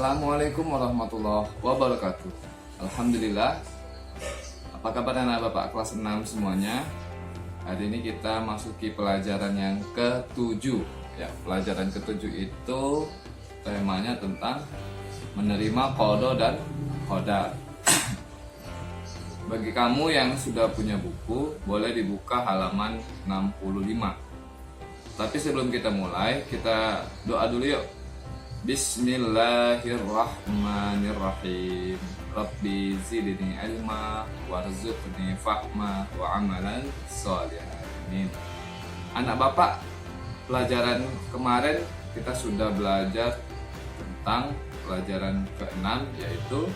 Assalamualaikum warahmatullahi wabarakatuh. Alhamdulillah. Apa kabar anak bapak kelas 6 semuanya? Hari ini kita masuki pelajaran yang ke-7. Ya, pelajaran ke-7 itu temanya tentang menerima qada dan qadar. Bagi kamu yang sudah punya buku, boleh dibuka halaman 65. Tapi sebelum kita mulai, kita doa dulu yuk. Bismillahirrahmanirrahim. Rabbi zidni ilma warzuqni fahma wa amalan sholihan. Amin. Anak bapak, pelajaran kemarin kita sudah belajar tentang pelajaran ke-6, yaitu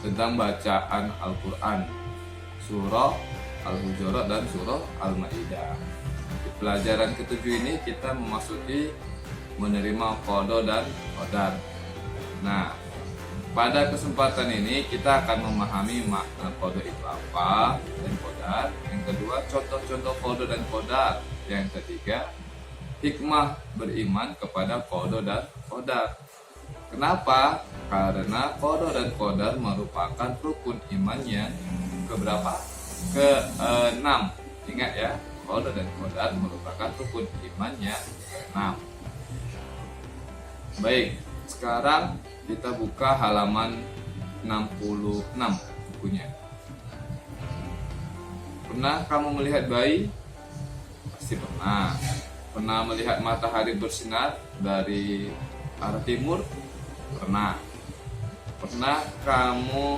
tentang bacaan Al-Quran, surah Al-Hujurat dan surah Al-Maidah. Di pelajaran ke-7 ini kita memasuki menerima qada dan qadar. Nah, pada kesempatan ini kita akan memahami makna qada itu apa dan qadar. Yang kedua, contoh-contoh qada dan qadar. Yang ketiga, hikmah beriman kepada qada dan qadar. Kenapa? Karena qada dan qadar merupakan rukun iman yang keberapa? Ke-6. Ingat ya, qada dan qadar merupakan rukun iman yang ke-6. Baik, sekarang kita buka halaman 66 bukunya. Pernah kamu melihat bayi? Pasti pernah. Pernah melihat matahari bersinar dari arah timur? Pernah. Pernah kamu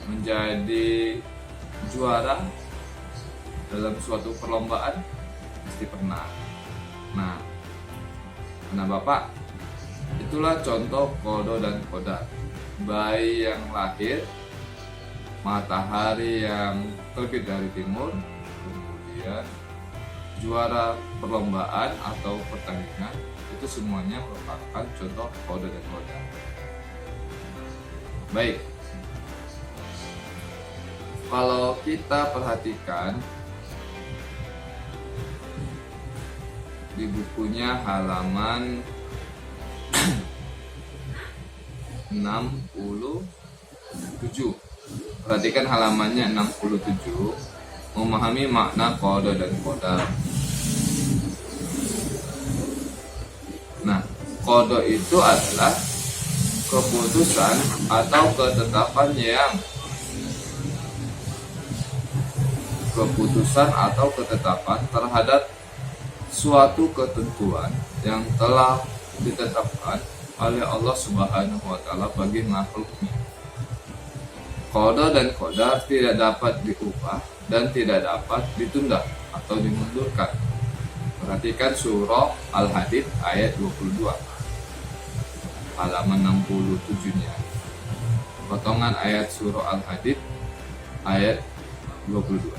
menjadi juara dalam suatu perlombaan? Pasti pernah. Nah, bapak, itulah contoh qada dan qadar. Bayi yang lahir, matahari yang terbit dari timur, kemudian juara perlombaan atau pertandingan, itu semuanya merupakan contoh qada dan qadar. Baik, kalau kita perhatikan di bukunya halaman 67. Perhatikan halamannya 67, memahami makna qada dan qadar. Nah, qada itu adalah keputusan atau ketetapan terhadap suatu ketentuan yang telah ditetapkan oleh Allah Subhanahu wa Ta'ala bagi makhluknya. Qada dan qadar tidak dapat diubah dan tidak dapat ditunda atau dimundurkan. Perhatikan surah Al-Hadid ayat 22, halaman 67-nya. Potongan ayat surah Al-Hadid ayat 22.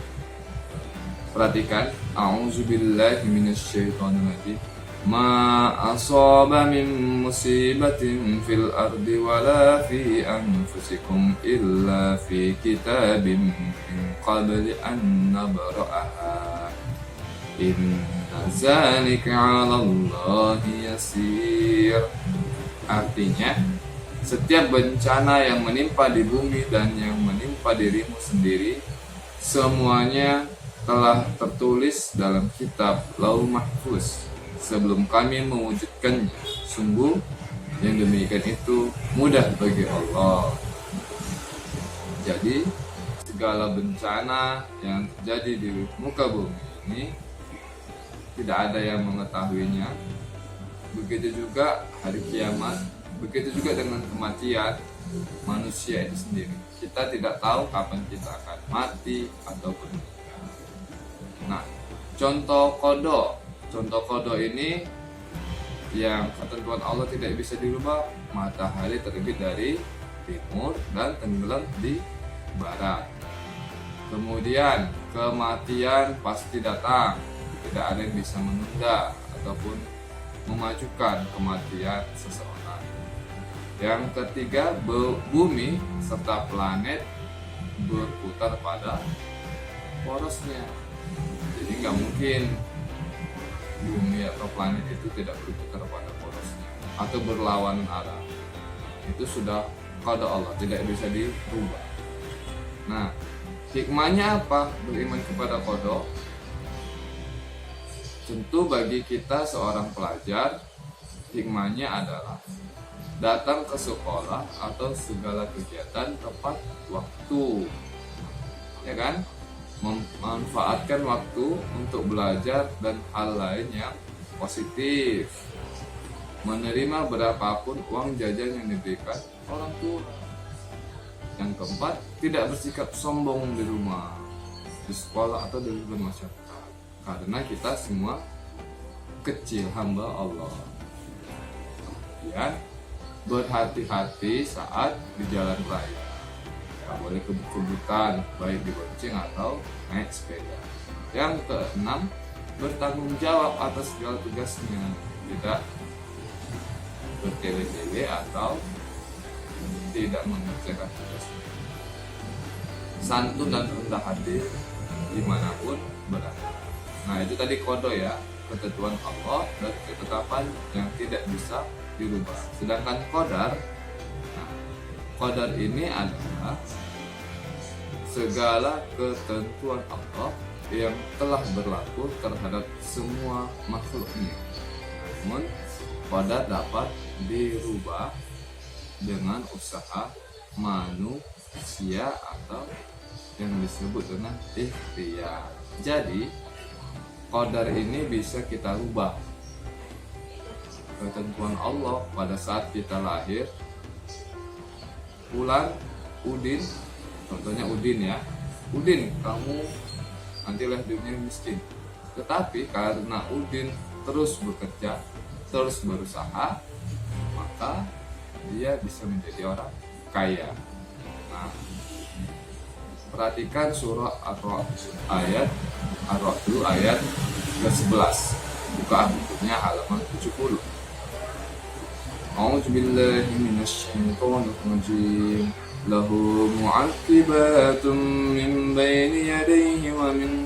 Perhatikan, a'udzubillahi minasyaitonirrajim. Ma asaba min musibatin fil ardi wala fi anfusikum illa fi kitabim min qabli an nabra'aha. Inna zalika 'ala Allahi yasir. Artinya, setiap bencana yang menimpa di bumi dan yang menimpa dirimu sendiri, semuanya telah tertulis dalam kitab Lauh Mahfuz sebelum kami mewujudkannya. Sungguh yang demikian itu mudah bagi Allah. Jadi segala bencana yang terjadi di muka bumi ini tidak ada yang mengetahuinya. Begitu juga hari kiamat, begitu juga dengan kematian manusia itu sendiri. Kita tidak tahu kapan kita akan mati ataupun meninggal. Nah, contoh qada ini yang ketentuan Allah tidak bisa dirubah. Matahari terbit dari timur dan tenggelam di barat. Kemudian kematian pasti datang. Tidak ada yang bisa menunda ataupun memajukan kematian seseorang. Yang ketiga, bumi serta planet berputar pada porosnya. Jadi nggak mungkin bumi atau planet itu tidak berputar pada porosnya atau berlawanan arah, itu sudah qada Allah, tidak bisa dirubah. Nah, hikmahnya apa beriman kepada qada? Tentu bagi kita seorang pelajar, hikmahnya adalah datang ke sekolah atau segala kegiatan tepat waktu, ya kan? Memanfaatkan waktu untuk belajar dan hal lain yang positif, menerima berapapun uang jajan yang diberikan orang tua. Yang keempat, tidak bersikap sombong di rumah, di sekolah atau di lingkungan masyarakat, karena kita semua kecil hamba Allah. Kemudian berhati-hati saat di jalan raya, tak boleh kebut-kebutan baik dibonceng atau naik sepeda. Yang keenam, bertanggung jawab atas segala tugasnya, tidak bertele-tele atau tidak mengerjakan tugasnya. Santun dan rendah hati dimanapun berada. Nah, itu tadi qada ya, ketentuan Allah dan ketetapan yang tidak bisa dirubah. Sedangkan qadar, nah, qadar ini adalah segala ketentuan Allah yang telah berlaku terhadap semua makhluknya. Namun qadar dapat dirubah dengan usaha manusia atau yang disebut dengan ikhtiar. Jadi qadar ini bisa kita rubah. Ketentuan Allah pada saat kita lahir, Fulan, Udin, contohnya Udin ya, Udin kamu nanti lahirnya miskin. Tetapi karena Udin terus bekerja, terus berusaha, maka dia bisa menjadi orang kaya. Nah, perhatikan surah ayat Ar-Ra'd ayat ke-11. Buka bukunya halaman 70. A'udzu billahi minasyaitonir rajim. Lahu mu'aqibatun min baini yadayhi wa min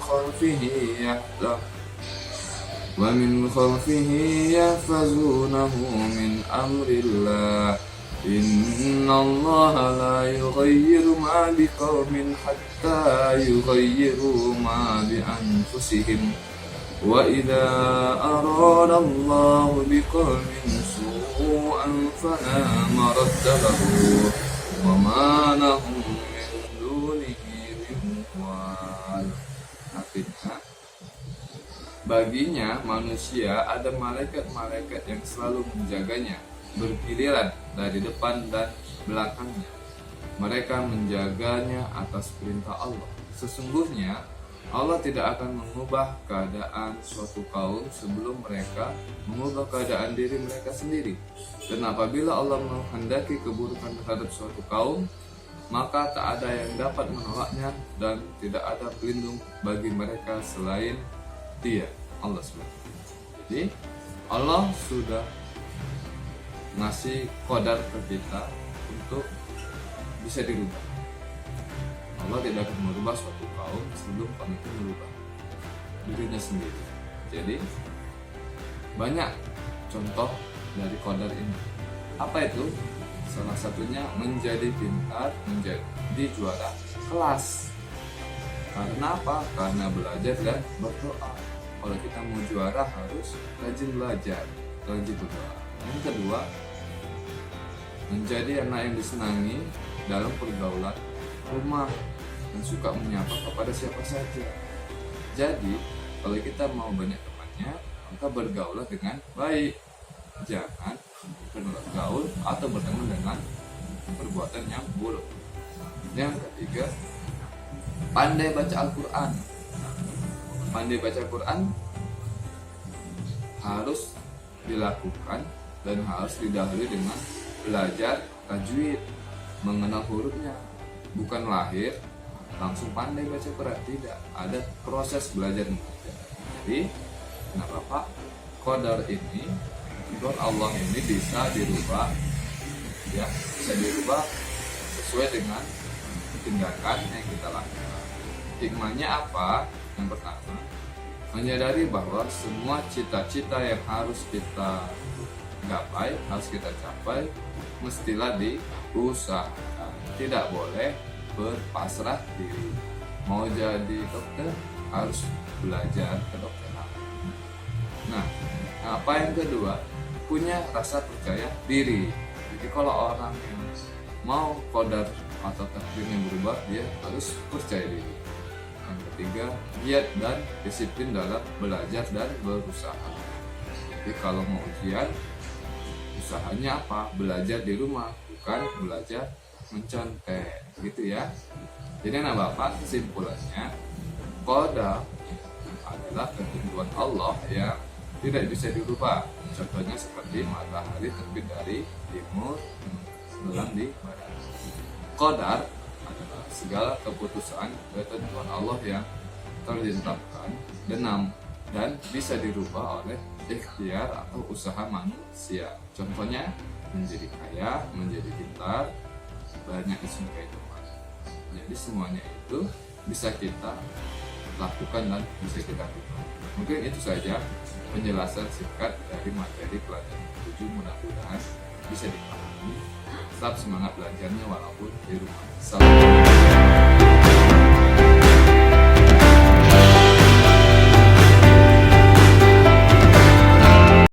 khalfihi yahfazunahu min amrillah. Innallaha la yughayyiru ma biqaumin hatta yughayyiru ma bi anfusihim. Wa idza arada Allahu biqaumin su'an fala maradda lahu wa ma lahum min dunihi min wal. Artinya, baginya manusia ada malaikat-malaikat yang selalu menjaganya, bergiliran dari depan dan belakangnya. Mereka menjaganya atas perintah Allah. Sesungguhnya Allah tidak akan mengubah keadaan suatu kaum sebelum mereka mengubah keadaan diri mereka sendiri. Dan apabila Allah menghendaki keburukan terhadap suatu kaum, maka tak ada yang dapat menolaknya dan tidak ada pelindung bagi mereka selain Dia, Allah SWT. Jadi Allah sudah ngasih qadar ke kita untuk bisa dirubah. Allah tidak akan merubah suatu kaum sebelum kaum itu merubah dirinya sendiri. Jadi banyak contoh dari qadar ini. Apa itu? Salah satunya menjadi pintar, menjadi juara kelas. Karena apa? Karena belajar dan berdoa. Kalau kita mau juara harus rajin belajar, rajin berdoa. Yang kedua, menjadi anak yang disenangi dalam pergaulan rumah dan suka menyapa kepada siapa saja. Jadi kalau kita mau banyak temannya, maka bergaulah dengan baik. Jangan bergaul atau berteman dengan perbuatan yang buruk. Yang ketiga, pandai baca Al-Quran. Pandai baca Al-Quran harus dilakukan dan harus didahului dengan belajar tajwid, mengenal hurufnya. Bukan lahir langsung pandai baca Quran, tidak, ada proses belajar mengajar. Jadi kenapa Pak, qadar ini, qadar Allah ini bisa dirubah, ya, bisa dirubah sesuai dengan tindakan yang kita lakukan. Hikmahnya apa? Yang pertama, menyadari bahwa semua cita-cita yang harus kita gapai, harus kita capai, mestilah diusahakan. Tidak boleh berpasrah diri. Mau jadi dokter, harus belajar kedokteran. Nah, apa yang kedua? Punya rasa percaya diri. Jadi kalau orang yang mau qadar atau takdirnya berubah, dia harus percaya diri. Yang ketiga, giat dan disiplin dalam belajar dan berusaha. Jadi kalau mau ujian, usahanya apa? Belajar di rumah, bukan belajar mencontek, gitu ya. Jadi Bapak, kesimpulannya, qadar adalah ketentuan Allah yang tidak bisa dirubah. Contohnya seperti matahari terbit dari timur, tenggelam di barat. Qadar adalah segala keputusan ketentuan Allah yang telah ditetapkan dan bisa dirubah oleh ikhtiar atau usaha manusia. Contohnya menjadi kaya, menjadi pintar, banyak isu kehidupan. Jadi semuanya itu bisa kita lakukan dan bisa kita ubah. Mungkin itu saja penjelasan singkat dari materi pelajaran 7. Mudah-mudahan bisa dipahami. Tetap semangat belajarnya walaupun di rumah. Salam.